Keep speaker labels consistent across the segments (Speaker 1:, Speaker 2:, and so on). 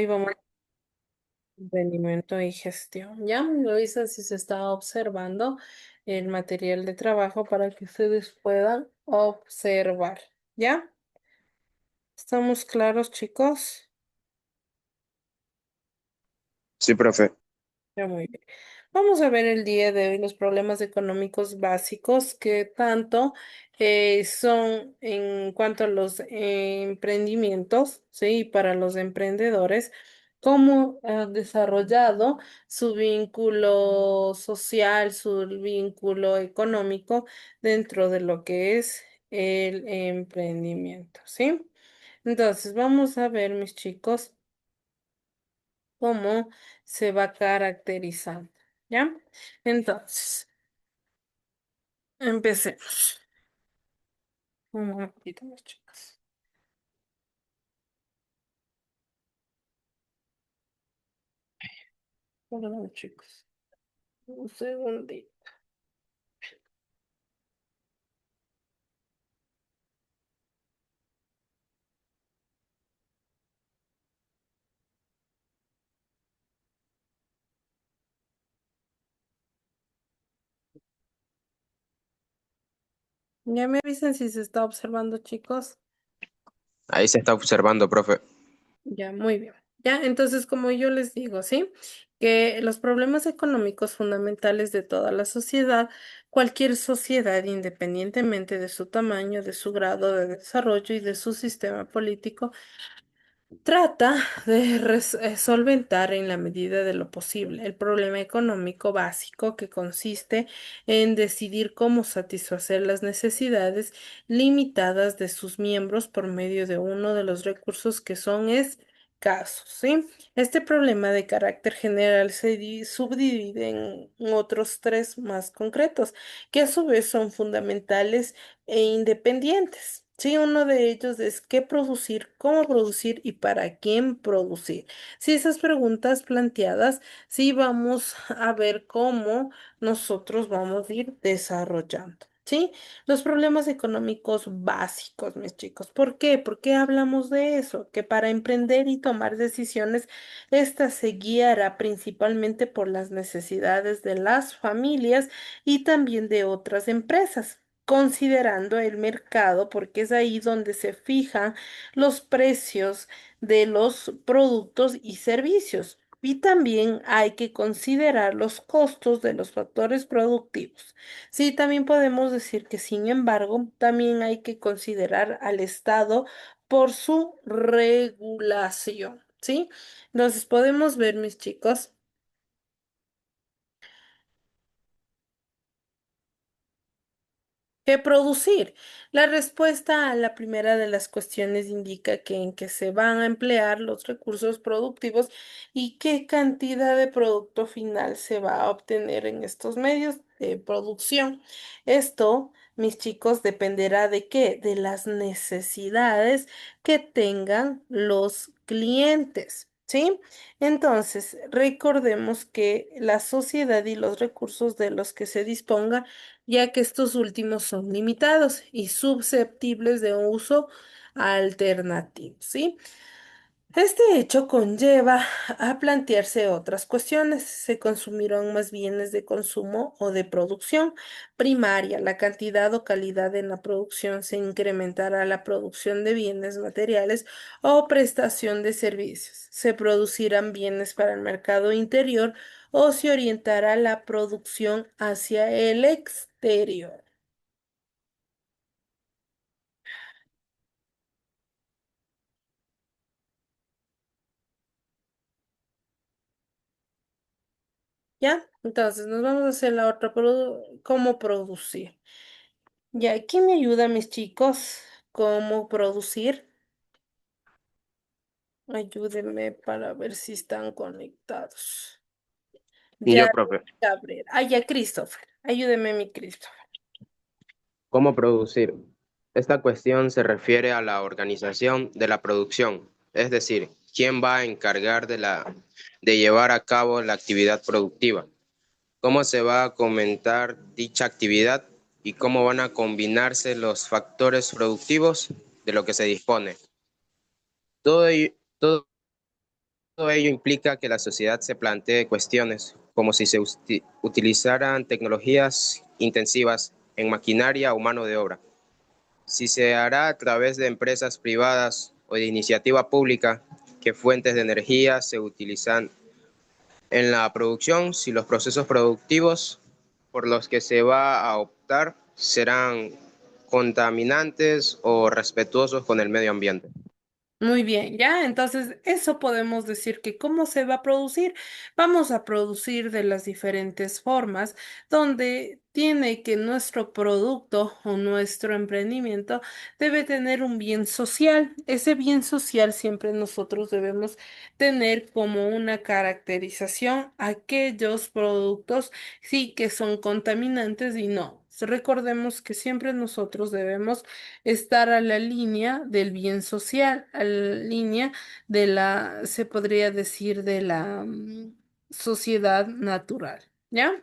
Speaker 1: Hoy vamos a rendimiento y gestión. Ya me avisan si se está observando el material de trabajo para que ustedes puedan observar. ¿Ya? ¿Estamos claros, chicos?
Speaker 2: Sí, profe.
Speaker 1: Ya, muy bien. Vamos a ver el día de hoy los problemas económicos básicos que tanto son en cuanto a los emprendimientos, ¿sí? Para los emprendedores, cómo han desarrollado su vínculo social, su vínculo económico dentro de lo que es el emprendimiento, ¿sí? Entonces, vamos a ver, mis chicos, cómo se va caracterizando, ¿ya? Entonces, empecemos. Un momentito, mis chicos. Perdón, chicos. Un segundito. Ya me avisan si se está observando, chicos.
Speaker 2: Ahí se está observando, profe.
Speaker 1: Ya, muy bien. Ya, entonces, como yo les digo, ¿sí? Que los problemas económicos fundamentales de toda la sociedad, cualquier sociedad, independientemente de su tamaño, de su grado de desarrollo y de su sistema político, trata de solventar en la medida de lo posible el problema económico básico que consiste en decidir cómo satisfacer las necesidades limitadas de sus miembros por medio de uno de los recursos que son escasos, ¿sí? Este problema de carácter general se subdivide en otros tres más concretos, que a su vez son fundamentales e independientes. Sí, uno de ellos es qué producir, cómo producir y para quién producir. Sí, esas preguntas planteadas, sí vamos a ver cómo nosotros vamos a ir desarrollando. ¿Sí? Los problemas económicos básicos, mis chicos. ¿Por qué? ¿Por qué hablamos de eso? Que para emprender y tomar decisiones, esta se guiará principalmente por las necesidades de las familias y también de otras empresas, considerando el mercado, porque es ahí donde se fijan los precios de los productos y servicios. Y también hay que considerar los costos de los factores productivos. Sí, también podemos decir que, sin embargo, también hay que considerar al Estado por su regulación. ¿Sí? Entonces podemos ver, mis chicos. ¿Qué producir? La respuesta a la primera de las cuestiones indica que en qué se van a emplear los recursos productivos y qué cantidad de producto final se va a obtener en estos medios de producción. Esto, mis chicos, dependerá de qué, de las necesidades que tengan los clientes. ¿Sí? Entonces, recordemos que la sociedad y los recursos de los que se disponga, ya que estos últimos son limitados y susceptibles de un uso alternativo, ¿sí? Este hecho conlleva a plantearse otras cuestiones. ¿Se consumirán más bienes de consumo o de producción primaria? ¿La cantidad o calidad en la producción se incrementará la producción de bienes materiales o prestación de servicios? ¿Se producirán bienes para el mercado interior o se orientará la producción hacia el exterior? ¿Ya? Entonces nos vamos a hacer la otra, ¿cómo producir? Ya, ¿quién me ayuda, mis chicos? ¿Cómo producir? Ayúdenme para ver si están conectados.
Speaker 2: Y yo,
Speaker 1: Ya,
Speaker 2: profe.
Speaker 1: Gabriel. Ah, ya, Christopher. Ayúdeme, mi Christopher.
Speaker 2: ¿Cómo producir? Esta cuestión se refiere a la organización de la producción, es decir, quién va a encargar de llevar a cabo la actividad productiva, cómo se va a comentar dicha actividad y cómo van a combinarse los factores productivos de lo que se dispone. Todo ello implica que la sociedad se plantee cuestiones como si se utilizaran tecnologías intensivas en maquinaria o mano de obra, si se hará a través de empresas privadas o de iniciativa pública, qué fuentes de energía se utilizan en la producción, si los procesos productivos por los que se va a optar serán contaminantes o respetuosos con el medio ambiente.
Speaker 1: Muy bien, ya, entonces eso podemos decir que cómo se va a producir. Vamos a producir de las diferentes formas donde tiene que nuestro producto o nuestro emprendimiento debe tener un bien social. Ese bien social siempre nosotros debemos tener como una caracterización aquellos productos sí que son contaminantes y no. Recordemos que siempre nosotros debemos estar a la línea del bien social, a la línea de la, se podría decir, de la sociedad natural, ¿ya?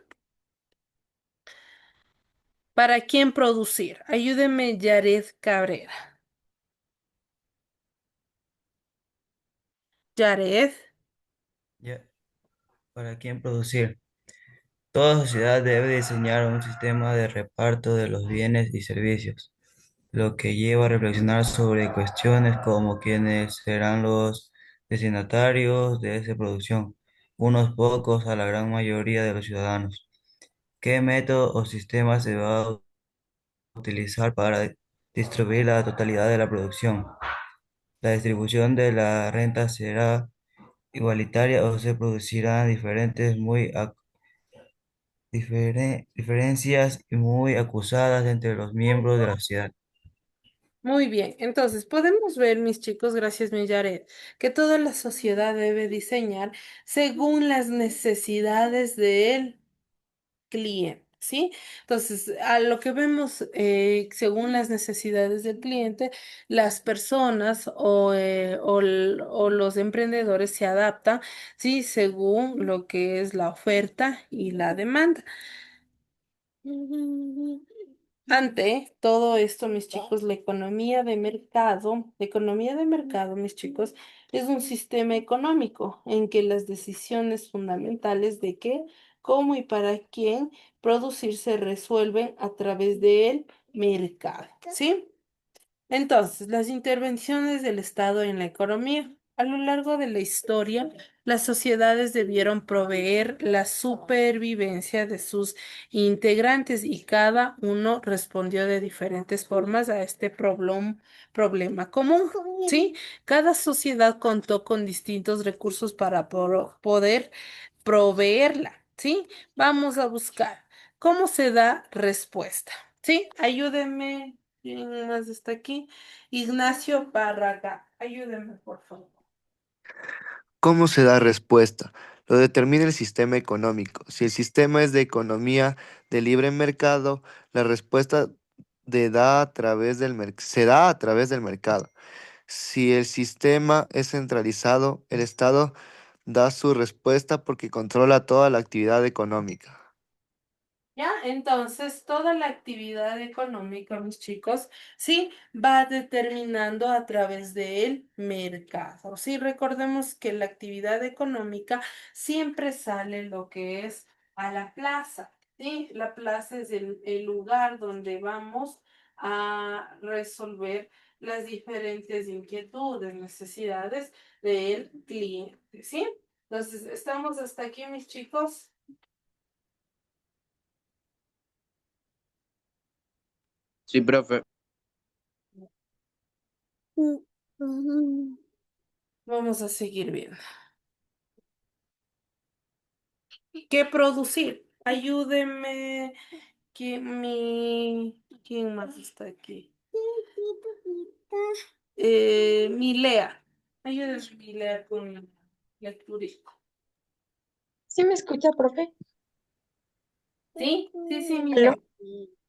Speaker 1: ¿Para quién producir? Ayúdeme, Yared Cabrera. Yared,
Speaker 3: Ya, ¿para quién producir? Toda sociedad debe diseñar un sistema de reparto de los bienes y servicios, lo que lleva a reflexionar sobre cuestiones como quiénes serán los destinatarios de esa producción, unos pocos a la gran mayoría de los ciudadanos. ¿Qué método o sistema se va a utilizar para distribuir la totalidad de la producción? ¿La distribución de la renta será igualitaria o se producirán diferencias muy acusadas entre los miembros de la sociedad?
Speaker 1: muy bien. Entonces, podemos ver, mis chicos, gracias, mi Yared, que toda la sociedad debe diseñar según las necesidades de él cliente, ¿sí? Entonces, a lo que vemos, según las necesidades del cliente, las personas o los emprendedores se adaptan, ¿sí? Según lo que es la oferta y la demanda. Ante todo esto, mis chicos, la economía de mercado, mis chicos, es un sistema económico en que las decisiones fundamentales de qué, cómo y para quién producir se resuelven a través del mercado, ¿sí? Entonces, las intervenciones del Estado en la economía. A lo largo de la historia, las sociedades debieron proveer la supervivencia de sus integrantes y cada uno respondió de diferentes formas a este problema común. ¿Sí? Cada sociedad contó con distintos recursos para poder proveerla. ¿Sí? Vamos a buscar cómo se da respuesta. ¿Sí? Ayúdenme. ¿Quién más está aquí? Ignacio Barraga. Ayúdenme, por favor.
Speaker 4: ¿Cómo se da respuesta? Lo determina el sistema económico. Si el sistema es de economía de libre mercado, la respuesta se da a través del mercado. Si el sistema es centralizado, el Estado da su respuesta porque controla toda la actividad económica.
Speaker 1: ¿Ya? Entonces, toda la actividad económica, mis chicos, sí, va determinando a través del mercado. Sí, recordemos que la actividad económica siempre sale lo que es a la plaza. Sí, la plaza es el lugar donde vamos a resolver las diferentes inquietudes, necesidades del cliente. ¿Sí? Entonces, estamos hasta aquí, mis chicos.
Speaker 2: Sí, profe.
Speaker 1: Vamos a seguir viendo. ¿Qué producir? Ayúdeme. ¿Quién más está aquí? Milea. Ayúdeme, Milea, con la lecturita.
Speaker 5: ¿Sí me escucha, profe?
Speaker 1: ¿Sí? Sí, sí,
Speaker 5: ¿Aló?
Speaker 1: Milea.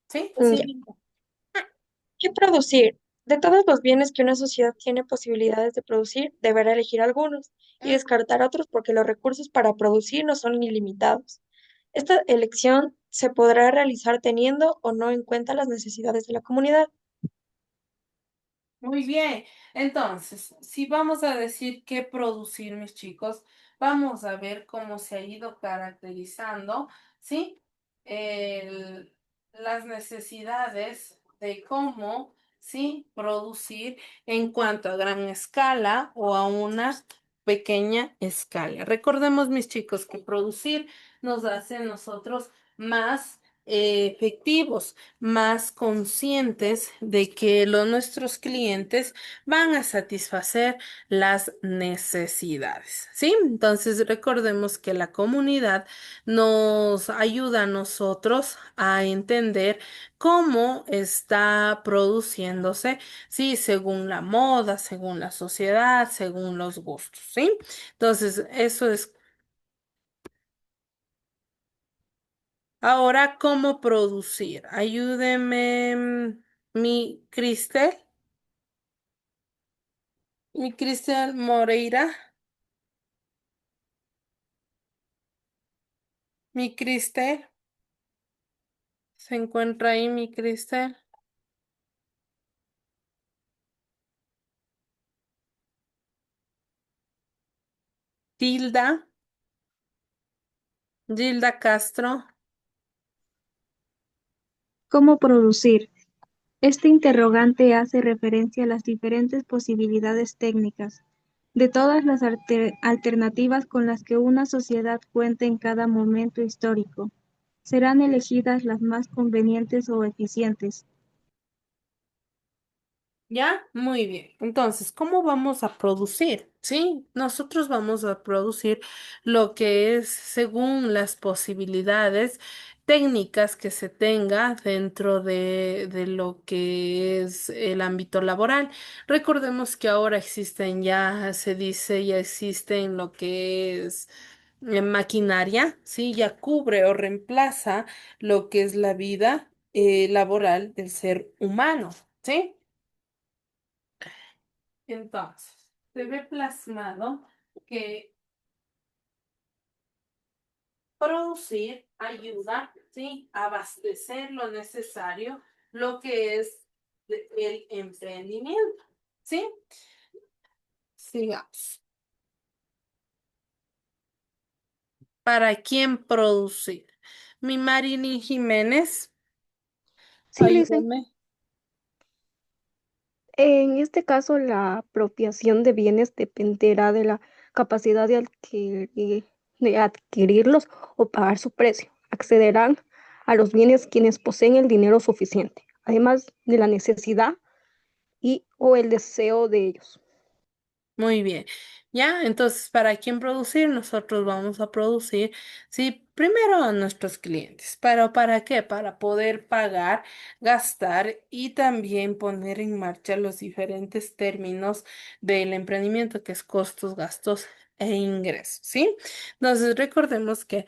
Speaker 1: ¿Sí?
Speaker 5: Ya. ¿Qué producir? De todos los bienes que una sociedad tiene posibilidades de producir, deberá elegir algunos y descartar otros porque los recursos para producir no son ilimitados. Esta elección se podrá realizar teniendo o no en cuenta las necesidades de la comunidad.
Speaker 1: Muy bien. Entonces, si vamos a decir qué producir, mis chicos, vamos a ver cómo se ha ido caracterizando, ¿sí? El- las necesidades de cómo, ¿sí? Producir en cuanto a gran escala o a una pequeña escala. Recordemos, mis chicos, que producir nos hace a nosotros más efectivos, más conscientes de que nuestros clientes van a satisfacer las necesidades, ¿sí? Entonces recordemos que la comunidad nos ayuda a nosotros a entender cómo está produciéndose, ¿sí? Según la moda, según la sociedad, según los gustos, ¿sí? Entonces, eso es ahora cómo producir. Ayúdeme, Cristel. Mi Cristian Moreira, mi Cristel, se encuentra ahí mi Cristel. Tilda, Gilda Castro.
Speaker 6: ¿Cómo producir? Este interrogante hace referencia a las diferentes posibilidades técnicas de todas las alternativas con las que una sociedad cuenta en cada momento histórico. Serán elegidas las más convenientes o eficientes.
Speaker 1: ¿Ya? Muy bien. Entonces, ¿cómo vamos a producir? Sí, nosotros vamos a producir lo que es según las posibilidades técnicas que se tenga dentro de lo que es el ámbito laboral. Recordemos que ahora existen ya, se dice, ya existen lo que es maquinaria, ¿sí? Ya cubre o reemplaza lo que es la vida laboral del ser humano, ¿sí? Entonces, se ve plasmado que producir ayuda, ¿sí? A abastecer lo necesario, lo que es el emprendimiento, ¿sí? Sigamos. ¿Para quién producir? Mi Marilyn Jiménez,
Speaker 7: Sí, Lisa.
Speaker 1: ayúdame.
Speaker 7: En este caso, la apropiación de bienes dependerá de la capacidad de adquirirlos o pagar su precio. Accederán a los bienes quienes poseen el dinero suficiente, además de la necesidad y o el deseo de ellos.
Speaker 1: Muy bien. Ya, entonces, ¿para quién producir? Nosotros vamos a producir, sí, primero a nuestros clientes. ¿Pero para qué? Para poder pagar, gastar y también poner en marcha los diferentes términos del emprendimiento, que es costos, gastos e ingresos, ¿sí? Entonces, recordemos que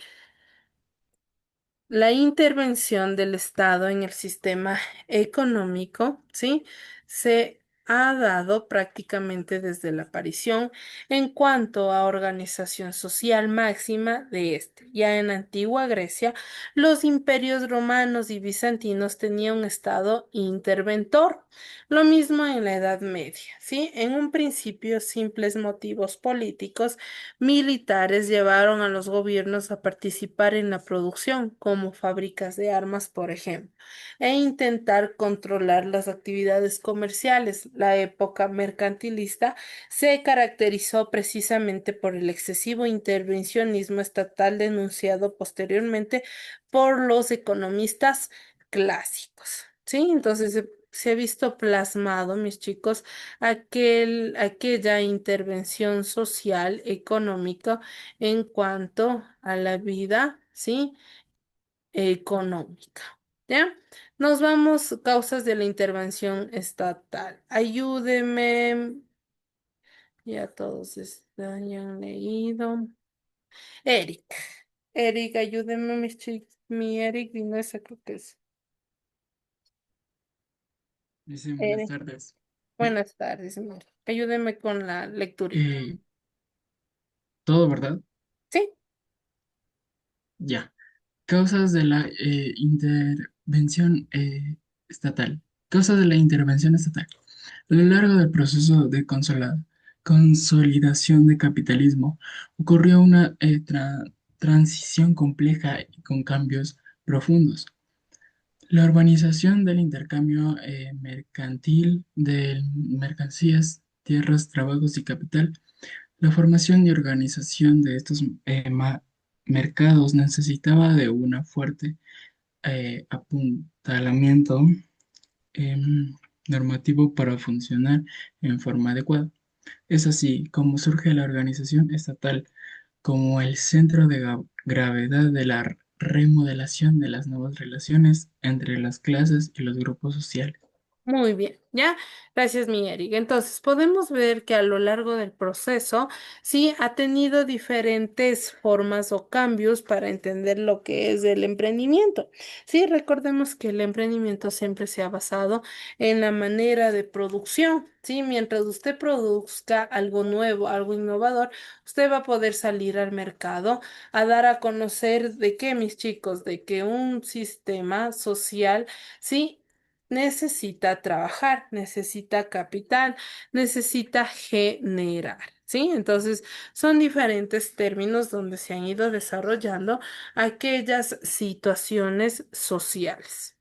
Speaker 1: la intervención del Estado en el sistema económico, ¿sí? Se ha dado prácticamente desde la aparición en cuanto a organización social máxima de este. Ya en la antigua Grecia, los imperios romanos y bizantinos tenían un Estado interventor. Lo mismo en la Edad Media, ¿sí? En un principio, simples motivos políticos militares llevaron a los gobiernos a participar en la producción, como fábricas de armas, por ejemplo, e intentar controlar las actividades comerciales. La época mercantilista se caracterizó precisamente por el excesivo intervencionismo estatal denunciado posteriormente por los economistas clásicos. ¿Sí? Entonces se ha visto plasmado, mis chicos, aquella intervención social, económica en cuanto a la vida, ¿sí? Económica. ¿Ya? Nos vamos, causas de la intervención estatal. Ayúdeme, ya todos hayan leído. Eric, Eric, ayúdeme, mis chicos. Mi Eric vino esa creo que es.
Speaker 8: Dice, buenas
Speaker 1: Eric,
Speaker 8: tardes.
Speaker 1: buenas tardes, Eric. Ayúdeme con la lecturita.
Speaker 8: Eh, ¿Todo verdad?
Speaker 1: ¿Sí?
Speaker 8: Ya. Causas de la intervención estatal. Causas de la intervención estatal. A lo largo del proceso de consolidación del capitalismo, ocurrió una transición compleja y con cambios profundos. La urbanización del intercambio mercantil de mercancías, tierras, trabajos y capital. La formación y organización de estos mercados necesitaba de un fuerte apuntalamiento normativo para funcionar en forma adecuada. Es así como surge la organización estatal como el centro de gravedad de la remodelación de las nuevas relaciones entre las clases y los grupos sociales.
Speaker 1: Muy bien, ¿ya? Gracias, mi Eric. Entonces, podemos ver que a lo largo del proceso, sí, ha tenido diferentes formas o cambios para entender lo que es el emprendimiento. Sí, recordemos que el emprendimiento siempre se ha basado en la manera de producción. Sí, mientras usted produzca algo nuevo, algo innovador, usted va a poder salir al mercado a dar a conocer de qué, mis chicos, de que un sistema social, sí, necesita trabajar, necesita capital, necesita generar, ¿sí? Entonces, son diferentes términos donde se han ido desarrollando aquellas situaciones sociales.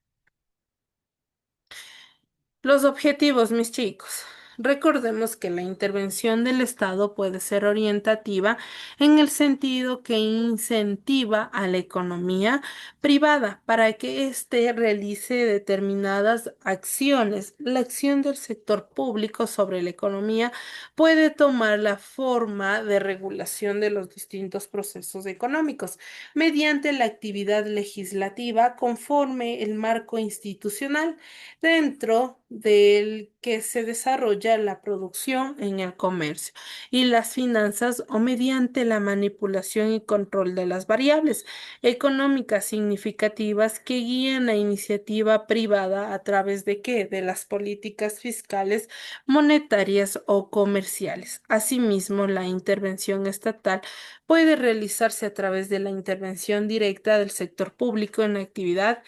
Speaker 1: Los objetivos, mis chicos. Recordemos que la intervención del Estado puede ser orientativa en el sentido que incentiva a la economía privada para que éste realice determinadas acciones. La acción del sector público sobre la economía puede tomar la forma de regulación de los distintos procesos económicos mediante la actividad legislativa conforme el marco institucional dentro del que se desarrolla la producción en el comercio y las finanzas o mediante la manipulación y control de las variables económicas significativas que guían la iniciativa privada a través de qué? De las políticas fiscales, monetarias o comerciales. Asimismo, la intervención estatal puede realizarse a través de la intervención directa del sector público en la actividad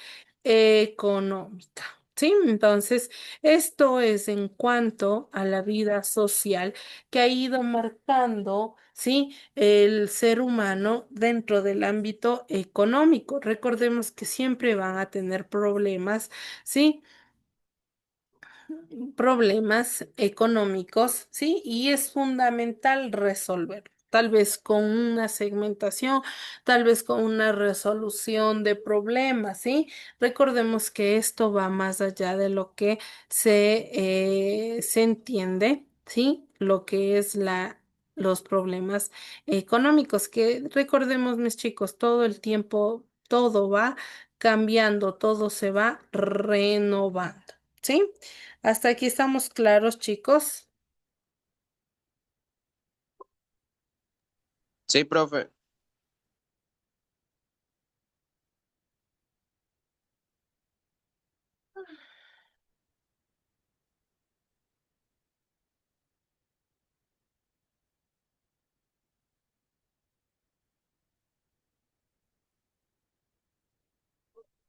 Speaker 1: económica. Sí, entonces esto es en cuanto a la vida social que ha ido marcando, sí, el ser humano dentro del ámbito económico. Recordemos que siempre van a tener problemas, sí, problemas económicos, ¿sí? Y es fundamental resolver. Tal vez con una segmentación, tal vez con una resolución de problemas, ¿sí? Recordemos que esto va más allá de lo que se entiende, ¿sí? Lo que es los problemas económicos, que recordemos, mis chicos, todo el tiempo, todo va cambiando, todo se va renovando, ¿sí? Hasta aquí estamos claros, chicos.
Speaker 2: Sí, profe.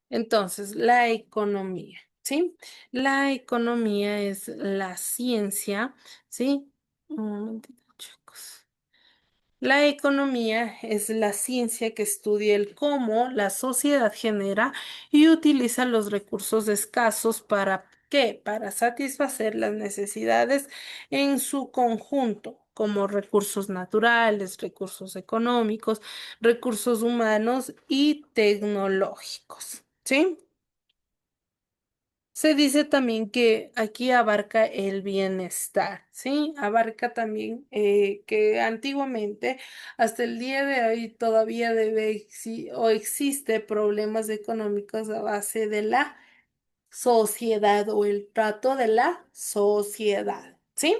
Speaker 1: Entonces, la economía, ¿sí? La economía es la ciencia, ¿sí? Un momentito, chicos. La economía es la ciencia que estudia el cómo la sociedad genera y utiliza los recursos escasos para ¿qué? Para satisfacer las necesidades en su conjunto, como recursos naturales, recursos económicos, recursos humanos y tecnológicos. ¿Sí? Se dice también que aquí abarca el bienestar, ¿sí? Abarca también que antiguamente, hasta el día de hoy, todavía o existe problemas económicos a base de la sociedad o el trato de la sociedad, ¿sí?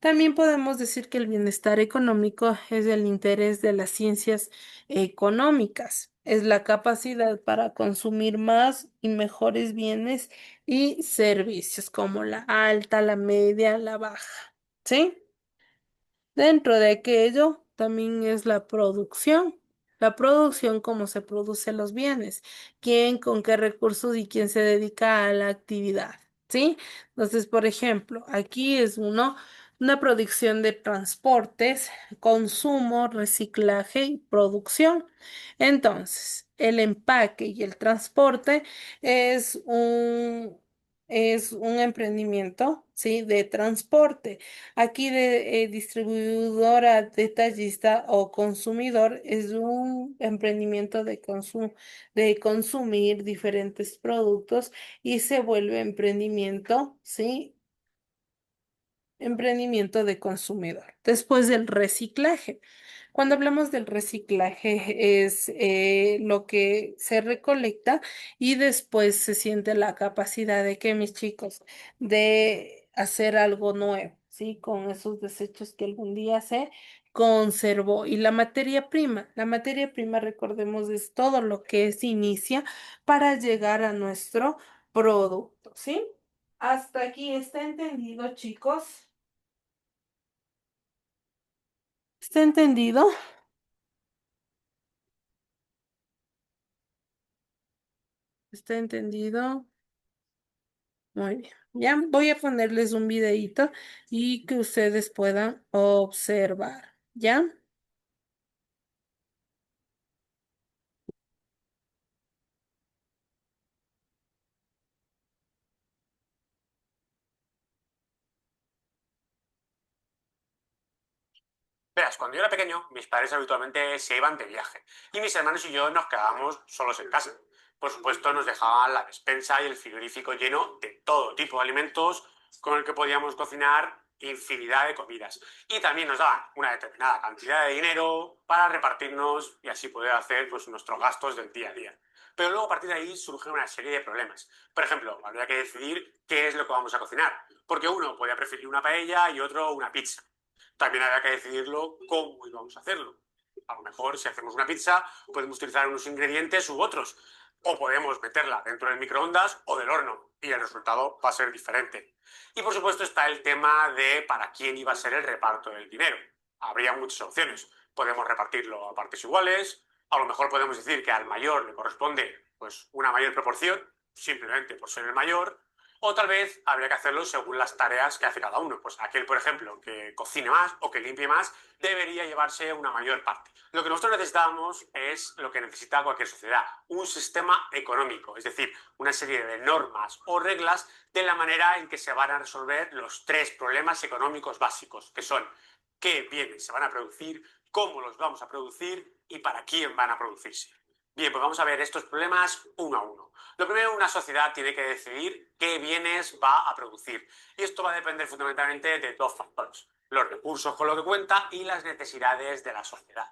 Speaker 1: También podemos decir que el bienestar económico es el interés de las ciencias económicas, es la capacidad para consumir más y mejores bienes y servicios como la alta, la media, la baja, ¿sí? Dentro de aquello también es la producción, cómo se producen los bienes, quién, con qué recursos y quién se dedica a la actividad, ¿sí? Entonces, por ejemplo, aquí es una producción de transportes, consumo, reciclaje y producción. Entonces, el empaque y el transporte es es un emprendimiento, ¿sí? De transporte. Aquí de distribuidora, detallista o consumidor es un emprendimiento de consumo, de consumir diferentes productos y se vuelve emprendimiento, ¿sí? Emprendimiento de consumidor. Después del reciclaje. Cuando hablamos del reciclaje es lo que se recolecta y después se siente la capacidad de que mis chicos de hacer algo nuevo, ¿sí? Con esos desechos que algún día se conservó. Y la materia prima, recordemos, es todo lo que se inicia para llegar a nuestro producto, ¿sí? Hasta aquí está entendido, chicos. ¿Está entendido? ¿Está entendido? Muy bien. Ya voy a ponerles un videíto y que ustedes puedan observar. ¿Ya?
Speaker 9: Verás, cuando yo era pequeño, mis padres habitualmente se iban de viaje y mis hermanos y yo nos quedábamos solos en casa. Por supuesto, nos dejaban la despensa y el frigorífico lleno de todo tipo de alimentos con el que podíamos cocinar infinidad de comidas. Y también nos daban una determinada cantidad de dinero para repartirnos y así poder hacer pues, nuestros gastos del día a día. Pero luego a partir de ahí surgen una serie de problemas. Por ejemplo, habría que decidir qué es lo que vamos a cocinar, porque uno podía preferir una paella y otro una pizza. También había que decidirlo cómo íbamos a hacerlo. A lo mejor, si hacemos una pizza, podemos utilizar unos ingredientes u otros. O podemos meterla dentro del microondas o del horno. Y el resultado va a ser diferente. Y por supuesto está el tema de para quién iba a ser el reparto del dinero. Habría muchas opciones. Podemos repartirlo a partes iguales. A lo mejor podemos decir que al mayor le corresponde pues, una mayor proporción, simplemente por ser el mayor. O tal vez habría que hacerlo según las tareas que hace cada uno. Pues aquel, por ejemplo, que cocine más o que limpie más, debería llevarse una mayor parte. Lo que nosotros necesitamos es lo que necesita cualquier sociedad, un sistema económico, es decir, una serie de normas o reglas de la manera en que se van a resolver los tres problemas económicos básicos, que son qué bienes se van a producir, cómo los vamos a producir y para quién van a producirse. Bien, pues vamos a ver estos problemas uno a uno. Lo primero, una sociedad tiene que decidir qué bienes va a producir. Y esto va a depender fundamentalmente de dos factores: los recursos con lo que cuenta y las necesidades de la sociedad.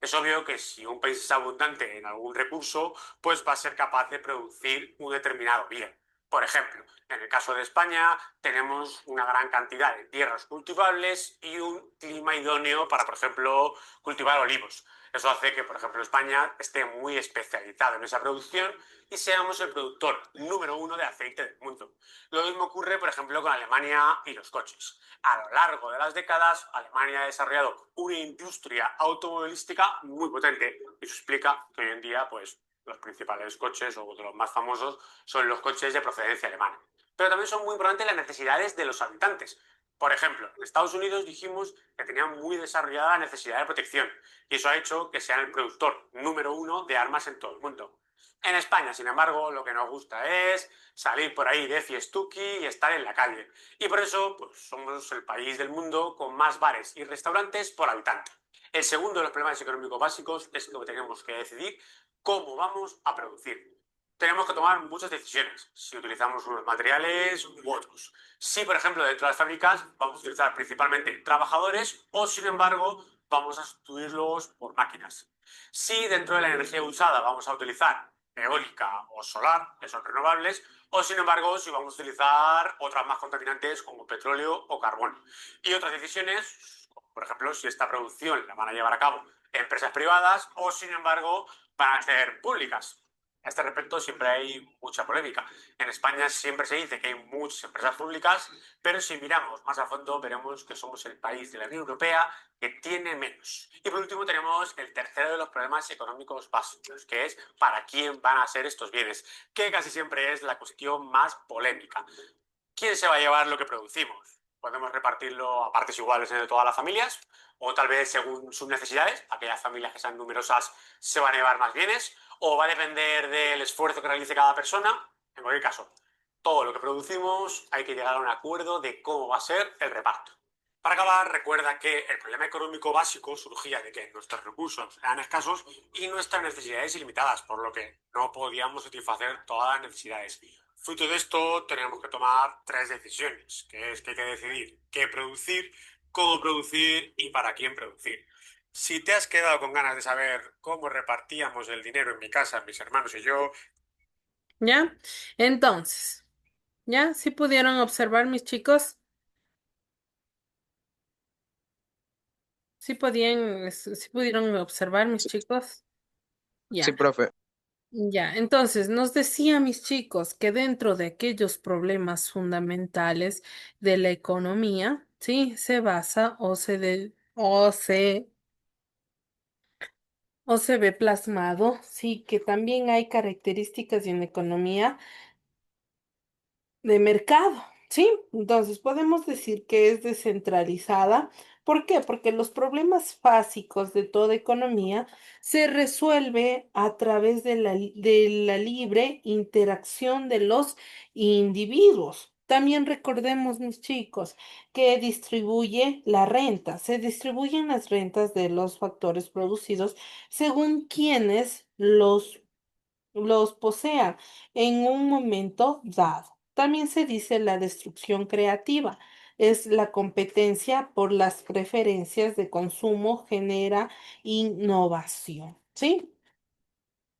Speaker 9: Es obvio que si un país es abundante en algún recurso, pues va a ser capaz de producir un determinado bien. Por ejemplo, en el caso de España tenemos una gran cantidad de tierras cultivables y un clima idóneo para, por ejemplo, cultivar olivos. Eso hace que, por ejemplo, España esté muy especializado en esa producción y seamos el productor número uno de aceite del mundo. Lo mismo ocurre, por ejemplo, con Alemania y los coches. A lo largo de las décadas, Alemania ha desarrollado una industria automovilística muy potente y eso explica que hoy en día, pues, los principales coches o de los más famosos son los coches de procedencia alemana. Pero también son muy importantes las necesidades de los habitantes. Por ejemplo, en Estados Unidos dijimos que tenían muy desarrollada la necesidad de protección y eso ha hecho que sean el productor número uno de armas en todo el mundo. En España, sin embargo, lo que nos gusta es salir por ahí de fiestuki y estar en la calle. Y por eso, pues, somos el país del mundo con más bares y restaurantes por habitante. El segundo de los problemas económicos básicos es que tenemos que decidir cómo vamos a producir. Tenemos que tomar muchas decisiones, si utilizamos unos materiales u otros. Si, por ejemplo, dentro de las fábricas vamos a utilizar principalmente trabajadores o, sin embargo, vamos a sustituirlos por máquinas. Si dentro de la energía usada vamos a utilizar eólica o solar, que son renovables, o sin embargo, si vamos a utilizar otras más contaminantes como petróleo o carbón. Y otras decisiones, como por ejemplo, si esta producción la van a llevar a cabo empresas privadas o, sin embargo, van a ser públicas. A este respecto siempre hay mucha polémica. En España siempre se dice que hay muchas empresas públicas, pero si miramos más a fondo veremos que somos el país de la Unión Europea que tiene menos. Y por último tenemos el tercero de los problemas económicos básicos, que es para quién van a ser estos bienes, que casi siempre es la cuestión más polémica. ¿quién se va a llevar lo que producimos? ¿Podemos repartirlo a partes iguales entre todas las familias? ¿O tal vez según sus necesidades? Aquellas familias que sean numerosas se van a llevar más bienes. ¿O va a depender del esfuerzo que realice cada persona? En cualquier caso, todo lo que producimos hay que llegar a un acuerdo de cómo va a ser el reparto. Para acabar, recuerda que el problema económico básico surgía de que nuestros recursos eran escasos y nuestras necesidades ilimitadas, por lo que no podíamos satisfacer todas las necesidades. Fruto de esto, tenemos que tomar tres decisiones, que es que hay que decidir qué producir, cómo producir y para quién producir. Si te has quedado con ganas de saber cómo repartíamos el dinero en mi casa, mis hermanos y yo,
Speaker 1: ¿Ya? Entonces, ¿ya? ¿Sí pudieron observar, mis chicos? ¿Sí pudieron observar, mis chicos?
Speaker 2: Sí,
Speaker 1: Ya.
Speaker 2: profe.
Speaker 1: Ya, entonces nos decía mis chicos que dentro de aquellos problemas fundamentales de la economía, sí, se basa o se ve plasmado, sí, que también hay características en la economía de mercado, ¿sí? Entonces podemos decir que es descentralizada. ¿Por qué? Porque los problemas básicos de toda economía se resuelve a través de la libre interacción de los individuos. También recordemos, mis chicos, que distribuye la renta. Se distribuyen las rentas de los factores producidos según quienes los posea en un momento dado. También se dice la destrucción creativa. Es la competencia por las preferencias de consumo genera innovación. ¿Sí?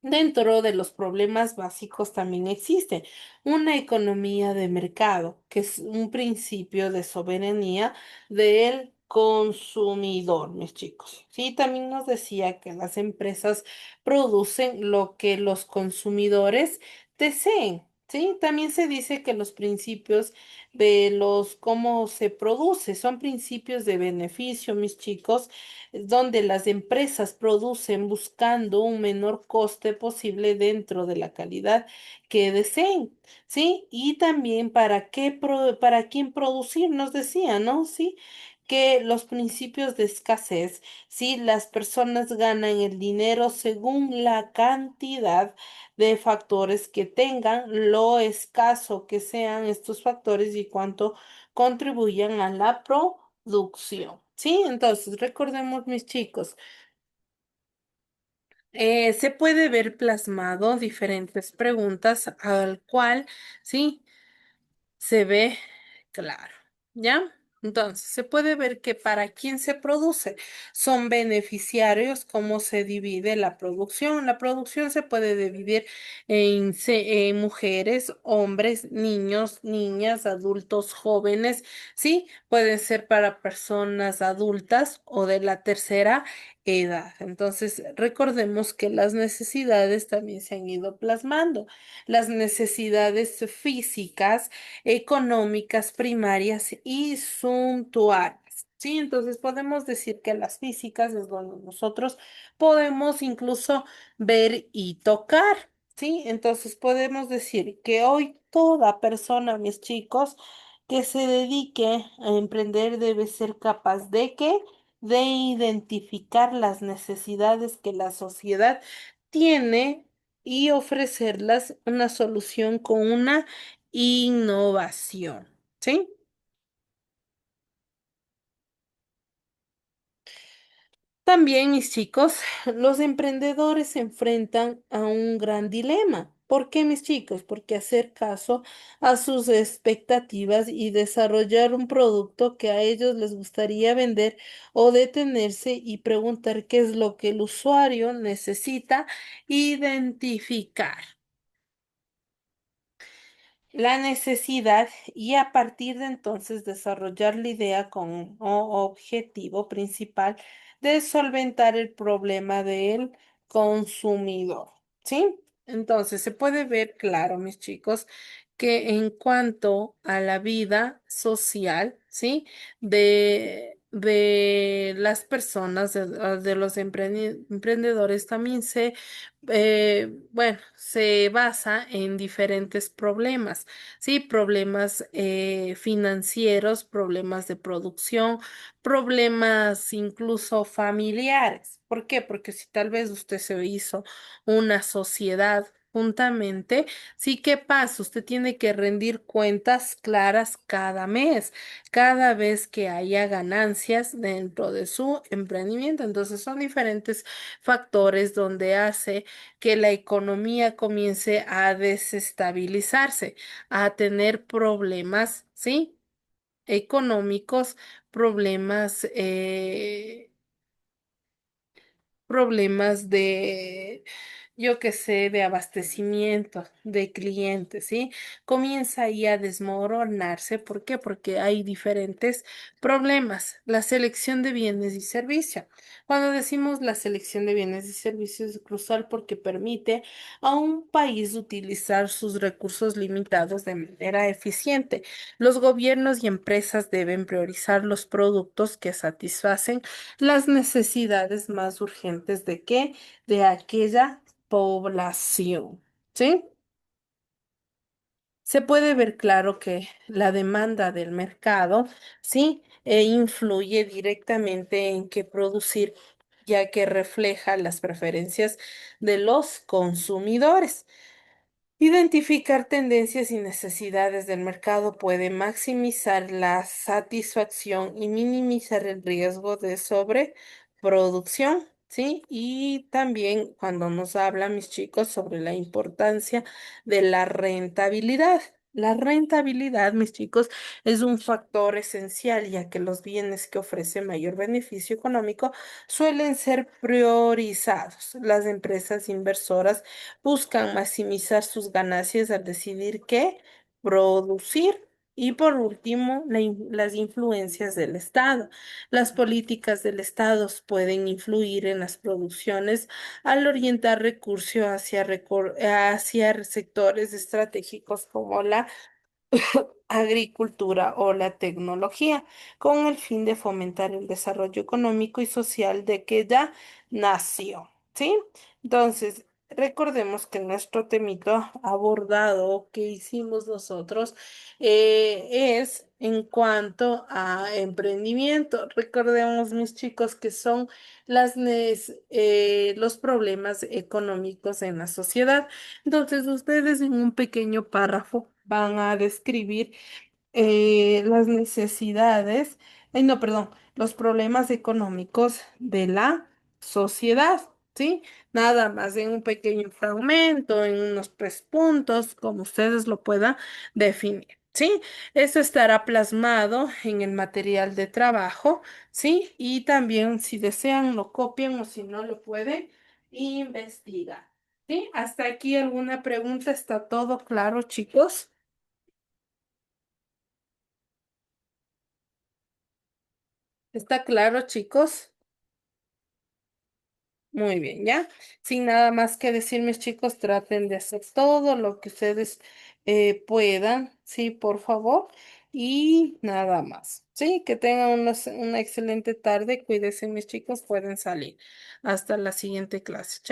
Speaker 1: Dentro de los problemas básicos también existe una economía de mercado, que es un principio de soberanía del consumidor, mis chicos. Sí, también nos decía que las empresas producen lo que los consumidores deseen. Sí, también se dice que los principios de cómo se produce son principios de beneficio, mis chicos, donde las empresas producen buscando un menor coste posible dentro de la calidad que deseen, ¿sí? Y también para quién producir, nos decía, ¿no? Sí, que los principios de escasez, ¿sí? Las personas ganan el dinero según la cantidad de factores que tengan, lo escaso que sean estos factores y cuánto contribuyan a la producción. Sí, entonces recordemos, mis chicos, se puede ver plasmado diferentes preguntas al cual, sí, se ve claro, ¿ya? Entonces, se puede ver que para quién se produce son beneficiarios, cómo se divide la producción. La producción se puede dividir en mujeres, hombres, niños, niñas, adultos, jóvenes, ¿sí? Pueden ser para personas adultas o de la tercera edad. Entonces, recordemos que las necesidades también se han ido plasmando. Las necesidades físicas, económicas primarias y suntuarias. Sí, entonces podemos decir que las físicas es donde nosotros podemos incluso ver y tocar. Sí, entonces podemos decir que hoy toda persona, mis chicos, que se dedique a emprender debe ser capaz de qué, de identificar las necesidades que la sociedad tiene y ofrecerlas una solución con una innovación, ¿sí? También, mis chicos, los emprendedores se enfrentan a un gran dilema. ¿Por qué, mis chicos? Porque hacer caso a sus expectativas y desarrollar un producto que a ellos les gustaría vender o detenerse y preguntar qué es lo que el usuario necesita identificar. La necesidad y a partir de entonces desarrollar la idea con un objetivo principal de solventar el problema del consumidor. ¿Sí? Entonces se puede ver claro, mis chicos, que en cuanto a la vida social, ¿sí? de las personas, de los emprendedores, también bueno, se basa en diferentes problemas, ¿sí? Problemas financieros, problemas de producción, problemas incluso familiares. ¿Por qué? Porque si tal vez usted se hizo una sociedad juntamente, sí, ¿qué pasa? Usted tiene que rendir cuentas claras cada mes, cada vez que haya ganancias dentro de su emprendimiento. Entonces son diferentes factores donde hace que la economía comience a desestabilizarse, a tener problemas, ¿sí? Económicos, problemas, problemas de, yo qué sé, de abastecimiento de clientes, ¿sí? Comienza ahí a desmoronarse. ¿Por qué? Porque hay diferentes problemas. La selección de bienes y servicios. Cuando decimos la selección de bienes y servicios es crucial porque permite a un país utilizar sus recursos limitados de manera eficiente. Los gobiernos y empresas deben priorizar los productos que satisfacen las necesidades más urgentes de qué, de aquella población, ¿sí? Se puede ver claro que la demanda del mercado, ¿sí? Influye directamente en qué producir, ya que refleja las preferencias de los consumidores. Identificar tendencias y necesidades del mercado puede maximizar la satisfacción y minimizar el riesgo de sobreproducción, ¿sí? Y también cuando nos hablan mis chicos sobre la importancia de la rentabilidad. La rentabilidad, mis chicos, es un factor esencial, ya que los bienes que ofrecen mayor beneficio económico suelen ser priorizados. Las empresas inversoras buscan maximizar sus ganancias al decidir qué producir. Y por último, las influencias del Estado. Las políticas del Estado pueden influir en las producciones al orientar recursos hacia sectores estratégicos como la agricultura o la tecnología, con el fin de fomentar el desarrollo económico y social de aquella nación, ¿sí? Entonces, recordemos que nuestro temito abordado que hicimos nosotros es en cuanto a emprendimiento. Recordemos, mis chicos, que son los problemas económicos en la sociedad. Entonces, ustedes en un pequeño párrafo van a describir las necesidades, no, perdón, los problemas económicos de la sociedad, ¿sí? Nada más en un pequeño fragmento, en unos 3 puntos, como ustedes lo puedan definir. ¿Sí? Esto estará plasmado en el material de trabajo, ¿sí? Y también si desean lo copian o si no lo pueden investigar. ¿Sí? Hasta aquí alguna pregunta, ¿está todo claro, chicos? ¿Está claro, chicos? Muy bien, ¿ya? Sin nada más que decir, mis chicos, traten de hacer todo lo que ustedes puedan, ¿sí? Por favor. Y nada más, ¿sí? Que tengan una excelente tarde. Cuídense, mis chicos, pueden salir. Hasta la siguiente clase. Chao.